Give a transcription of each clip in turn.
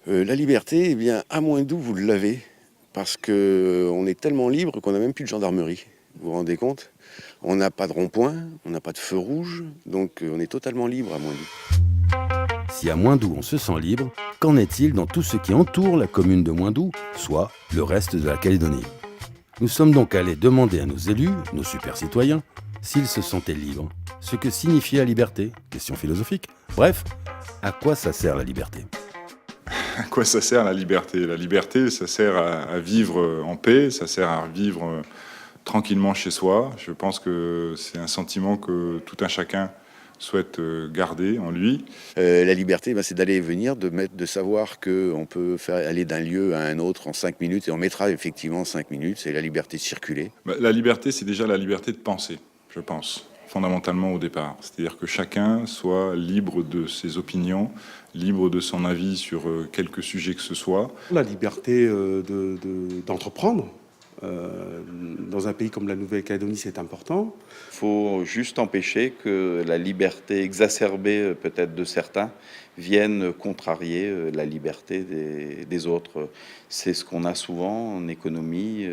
La liberté, eh bien, à Moindou, vous l'avez, parce qu'on est tellement libre qu'on n'a même plus de gendarmerie. Vous vous rendez compte? On n'a pas de rond-point, on n'a pas de feu rouge, donc on est totalement libre à Moindou. Si à Moindou on se sent libre, qu'en est-il dans tout ce qui entoure la commune de Moindou, soit le reste de la Calédonie? Nous sommes donc allés demander à nos élus, nos super citoyens, s'ils se sentaient libres. Ce que signifie la liberté? Question philosophique. Bref, à quoi ça sert la liberté? À quoi ça sert la liberté? La liberté, ça sert à vivre en paix, ça sert à vivre tranquillement chez soi. Je pense que c'est un sentiment que tout un chacun souhaite garder en lui. La liberté, c'est d'aller et venir, de savoir qu'on peut aller d'un lieu à un autre en 5 minutes, et on mettra effectivement 5 minutes, c'est la liberté de circuler. La liberté, c'est déjà la liberté de penser, je pense, fondamentalement au départ. C'est-à-dire que chacun soit libre de ses opinions, libre de son avis sur quelque sujet que ce soit. La liberté d'entreprendre. Dans un pays comme la Nouvelle-Calédonie, c'est important. Il faut juste empêcher que la liberté exacerbée peut-être de certains vienne contrarier la liberté des autres. C'est ce qu'on a souvent en économie,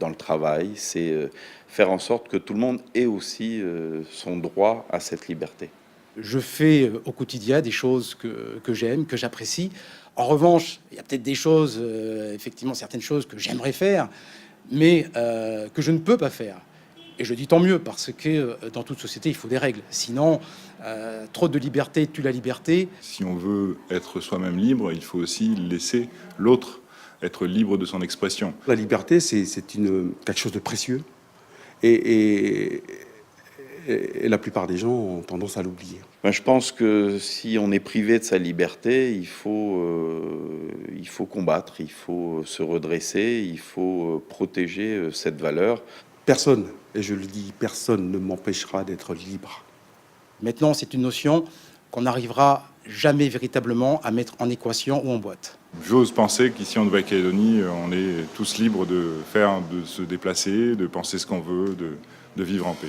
dans le travail, c'est faire en sorte que tout le monde ait aussi son droit à cette liberté. Je fais au quotidien des choses que j'aime, que j'apprécie. En revanche, il y a peut-être des choses, effectivement, certaines choses que j'aimerais faire, mais que je ne peux pas faire. Et je dis tant mieux, parce que dans toute société, il faut des règles. Sinon, trop de liberté tue la liberté. Si on veut être soi-même libre, il faut aussi laisser l'autre être libre de son expression. La liberté, c'est quelque chose de précieux. Et la plupart des gens ont tendance à l'oublier. Je pense que si on est privé de sa liberté, il faut combattre, il faut se redresser, il faut protéger cette valeur. Personne, et je le dis, personne ne m'empêchera d'être libre. Maintenant, c'est une notion qu'on n'arrivera jamais véritablement à mettre en équation ou en boîte. J'ose penser qu'ici en Nouvelle-Calédonie, on est tous libres de se déplacer, de penser ce qu'on veut, de vivre en paix.